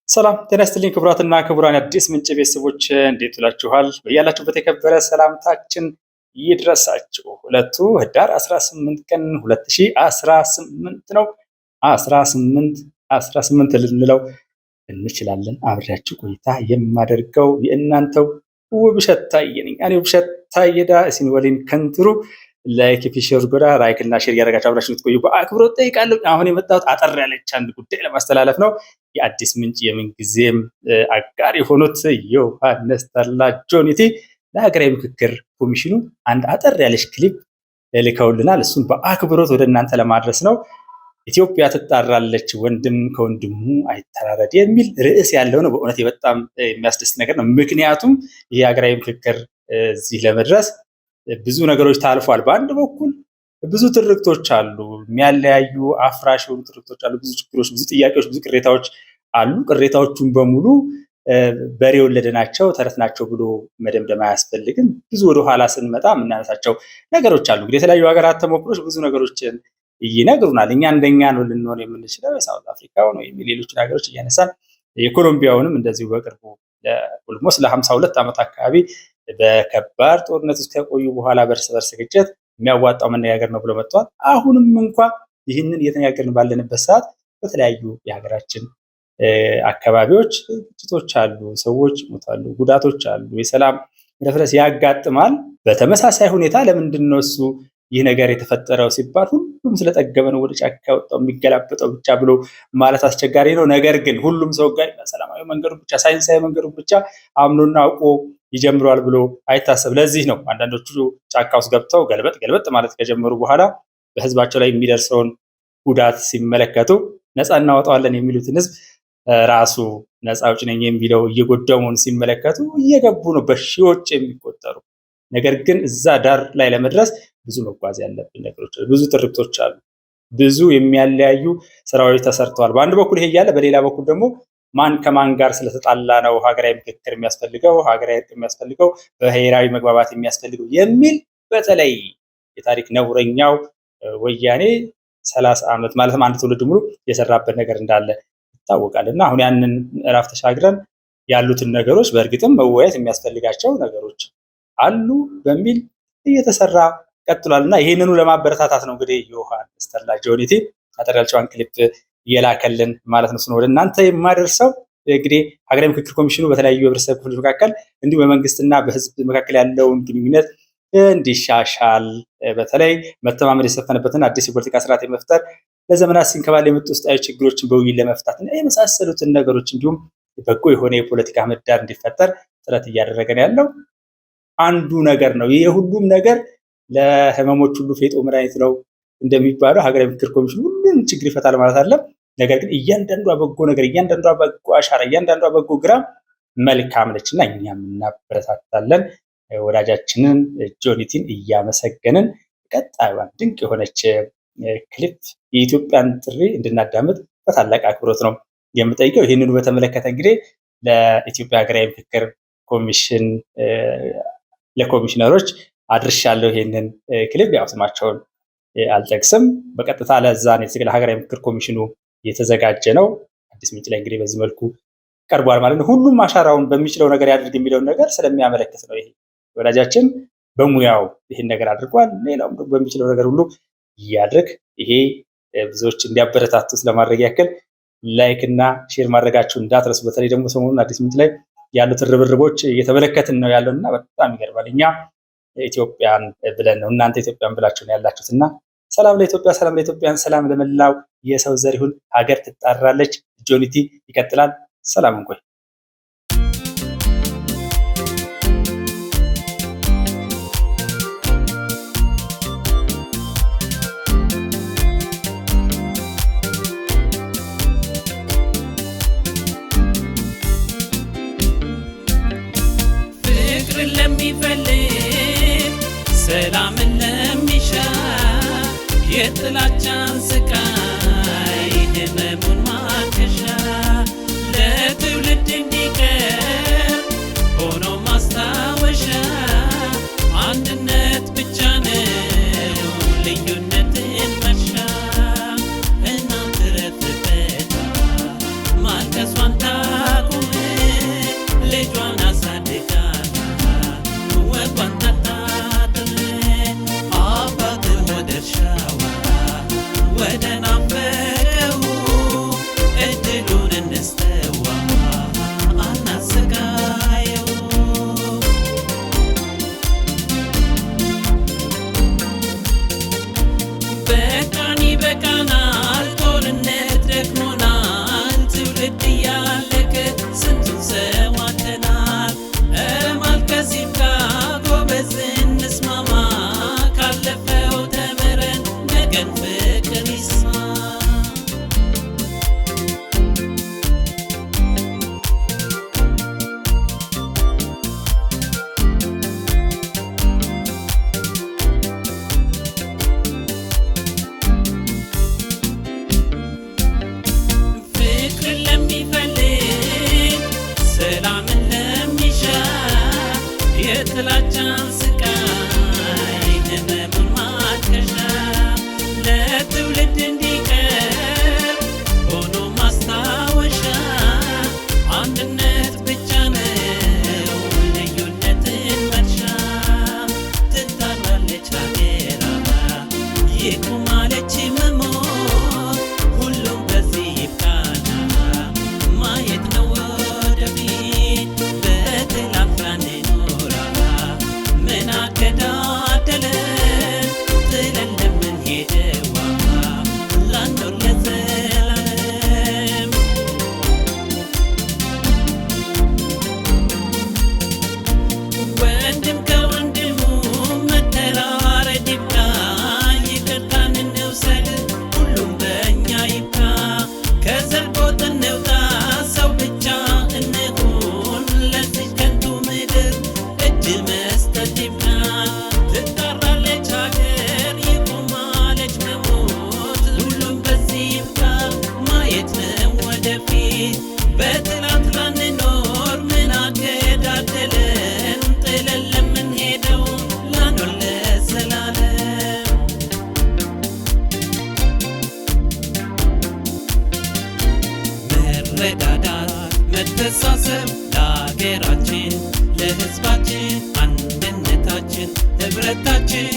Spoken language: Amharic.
ሰላም ጤና ይስጥልኝ ክቡራትና ክቡራን አዲስ ምንጭ ቤተሰቦች እንዴት ውላችኋል? በያላችሁበት የከበረ ሰላምታችን ይድረሳችሁ። ዕለቱ ህዳር 18 ቀን 2018 ነው። 18 ልንለው እንችላለን። አብሬያችሁ ቆይታ የማደርገው የእናንተው ውብሸት ታዬ ነኝ። እኔ ውብሸት ታዬ ዳ እሲን ወሊን ከንትሩ ላይክ ፊሸር ጎዳ ላይክ እና ሼር ያደረጋችሁ አብራችሁ ትቆዩ በአክብሮት ጠይቃለሁ። አሁን የመጣሁት አጠር ያለች አንድ ጉዳይ ለማስተላለፍ ነው። የአዲስ ምንጭ የምንጊዜም አጋር የሆኑት ዮሐንስ ተድላ ጆኒቲ ለሀገራዊ ምክክር ኮሚሽኑ አንድ አጠር ያለች ክሊፕ ልከውልናል። እሱን በአክብሮት ወደ እናንተ ለማድረስ ነው። ኢትዮጵያ ትጣራለች፣ ወንድም ከወንድሙ አይተራረድ የሚል ርዕስ ያለው ነው። በእውነት በጣም የሚያስደስት ነገር ነው። ምክንያቱም ይህ ሀገራዊ ምክክር እዚህ ለመድረስ ብዙ ነገሮች ታልፏል። በአንድ በኩል ብዙ ትርክቶች አሉ፣ የሚያለያዩ አፍራሽ የሆኑ ትርክቶች አሉ፣ ብዙ ችግሮች፣ ብዙ ጥያቄዎች፣ ብዙ ቅሬታዎች አሉ። ቅሬታዎቹን በሙሉ በሬ ወለደ ናቸው፣ ተረት ናቸው ብሎ መደምደም አያስፈልግም። ብዙ ወደኋላ ስንመጣ የምናነሳቸው ነገሮች አሉ። እንግዲህ የተለያዩ ሀገራት ተሞክሮች ብዙ ነገሮችን ይነግሩናል። እኛ እንደኛ ነው ልንሆን የምንችለው የሳውት አፍሪካው ነው የሚል ሌሎችን ሀገሮች እያነሳን የኮሎምቢያውንም እንደዚሁ በቅርቡ ኦልሞስት ለ52 ዓመት አካባቢ በከባድ ጦርነት ውስጥ ከቆዩ በኋላ በእርስ በርስ ግጭት የሚያዋጣው መነጋገር ነው ብሎ መጥቷል። አሁንም እንኳን ይህንን እየተነጋገርን ባለንበት ሰዓት በተለያዩ የሀገራችን አካባቢዎች ግጭቶች አሉ፣ ሰዎች ይሞታሉ፣ ጉዳቶች አሉ፣ የሰላም መደፍረስ ያጋጥማል። በተመሳሳይ ሁኔታ ለምንድን ነው እሱ ይህ ነገር የተፈጠረው ሲባል ሁሉም ስለጠገበ ነው ወደ ጫካ ወጣው የሚገላበጠው ብቻ ብሎ ማለት አስቸጋሪ ነው። ነገር ግን ሁሉም ሰው ጋር ሰላማዊ መንገዱ ብቻ ሳይንሳዊ መንገዱ ብቻ አምኖና አውቆ ይጀምሯል ብሎ አይታሰብ። ለዚህ ነው አንዳንዶቹ ጫካ ውስጥ ገብተው ገልበጥ ማለት ከጀመሩ በኋላ በህዝባቸው ላይ የሚደርሰውን ጉዳት ሲመለከቱ ነፃ እናወጣዋለን የሚሉትን ህዝብ ራሱ ነፃ አውጪ ነኝ የሚለው እየጎዳው መሆኑን ሲመለከቱ እየገቡ ነው በሺዎች የሚቆጠሩ። ነገር ግን እዛ ዳር ላይ ለመድረስ ብዙ መጓዝ ያለብን ነገሮች፣ ብዙ ትርክቶች አሉ፣ ብዙ የሚያለያዩ ስራዎች ተሰርተዋል። በአንድ በኩል ይሄ እያለ በሌላ በኩል ደግሞ ማን ከማን ጋር ስለተጣላ ነው ሀገራዊ ምክክር የሚያስፈልገው፣ ሀገራዊ እርቅ የሚያስፈልገው፣ ብሔራዊ መግባባት የሚያስፈልገው የሚል በተለይ የታሪክ ነውረኛው ወያኔ 30 ዓመት ማለትም አንድ ትውልድ ሙሉ የሰራበት ነገር እንዳለ ይታወቃል። እና አሁን ያንን ምዕራፍ ተሻግረን ያሉትን ነገሮች በእርግጥም መወያየት የሚያስፈልጋቸው ነገሮች አሉ በሚል እየተሰራ ቀጥሏል። እና ይህንኑ ለማበረታታት ነው እንግዲህ ዮሐንስ ተድላ ጆኒቲ አጠር ያለችዋን ክሊፕ እየላከልን ማለት ነው። ወደ እናንተ የማደርሰው እንግዲህ ሀገራዊ ምክክር ኮሚሽኑ በተለያዩ የህብረተሰብ ክፍሎች መካከል እንዲሁም በመንግስትና በህዝብ መካከል ያለውን ግንኙነት እንዲሻሻል በተለይ መተማመን የሰፈነበትን አዲስ የፖለቲካ ስርዓት የመፍጠር ለዘመናት ሲንከባል የመጡ ውስጣዊ ችግሮችን በውይይት ለመፍታት እና የመሳሰሉትን ነገሮች እንዲሁም በጎ የሆነ የፖለቲካ ምህዳር እንዲፈጠር ጥረት እያደረገ ነው ያለው አንዱ ነገር ነው። ይህ ሁሉም ነገር ለህመሞች ሁሉ ፌጦ መድኃኒት ነው እንደሚባለው ሀገራዊ ምክክር ኮሚሽኑ ሁሉም ችግር ይፈታል ማለት አይደለም። ነገር ግን እያንዳንዷ በጎ ነገር፣ እያንዳንዷ በጎ አሻራ፣ እያንዳንዷ በጎ ግራም መልካም ነች እና እኛም እናበረታታለን። ወዳጃችንን ጆኒቲን እያመሰገንን ቀጣዩን ድንቅ የሆነች ክሊፕ የኢትዮጵያን ጥሪ እንድናዳምጥ በታላቅ አክብሮት ነው የምጠይቀው። ይህንኑ በተመለከተ እንግዲህ ለኢትዮጵያ ሀገራዊ ምክክር ኮሚሽን ለኮሚሽነሮች አድርሻለሁ ይሄንን ክሊፕ። ያው ስማቸውን አልጠቅስም። በቀጥታ ለዛ ነው ለሀገራዊ ምክክር ኮሚሽኑ የተዘጋጀ ነው። አዲስ ምንጭ ላይ እንግዲህ በዚህ መልኩ ቀርቧል ማለት ነው። ሁሉም አሻራውን በሚችለው ነገር ያድርግ የሚለውን ነገር ስለሚያመለክት ነው። ይሄ ወዳጃችን በሙያው ይህን ነገር አድርጓል። ሌላውም ደግሞ በሚችለው ነገር ሁሉ ያድርግ። ይሄ ብዙዎች እንዲያበረታቱት ለማድረግ ያክል ላይክ እና ሼር ማድረጋችሁ እንዳትረሱ። በተለይ ደግሞ ሰሞኑን አዲስ ምንጭ ላይ ያሉትን ርብርቦች እየተመለከትን ነው ያለውና በጣም ይገርማል። እኛ ኢትዮጵያን ብለን ነው እናንተ ኢትዮጵያን ብላችሁ ነው ያላችሁት። እና ሰላም ለኢትዮጵያ፣ ሰላም ለኢትዮጵያን፣ ሰላም ለመላው የሰው ዘር ይሁን። ሀገር ትጣራለች። ጆኒቲ ይቀጥላል። ሰላም እንቆይ። ፍቅርን ለሚፈልግ ሰላምን ለሚሻ የጥላቻን ስቃይ ህመሙን ማርከሻ ለትውልድ እንዲቀር ሆኖ ማስታወሻ አንድነት ብቻ ነው ልዩነትን መሻ እናንተ ረፍበታ ማልቀሷን በትናንት ላንኖር ምን አገዳደለን? ጥለን ለምንሄደው ላንኖር ለዘላለም። መረዳዳት መተሳሰብ ለአገራችን ለሕዝባችን አንድነታችን ኅብረታችን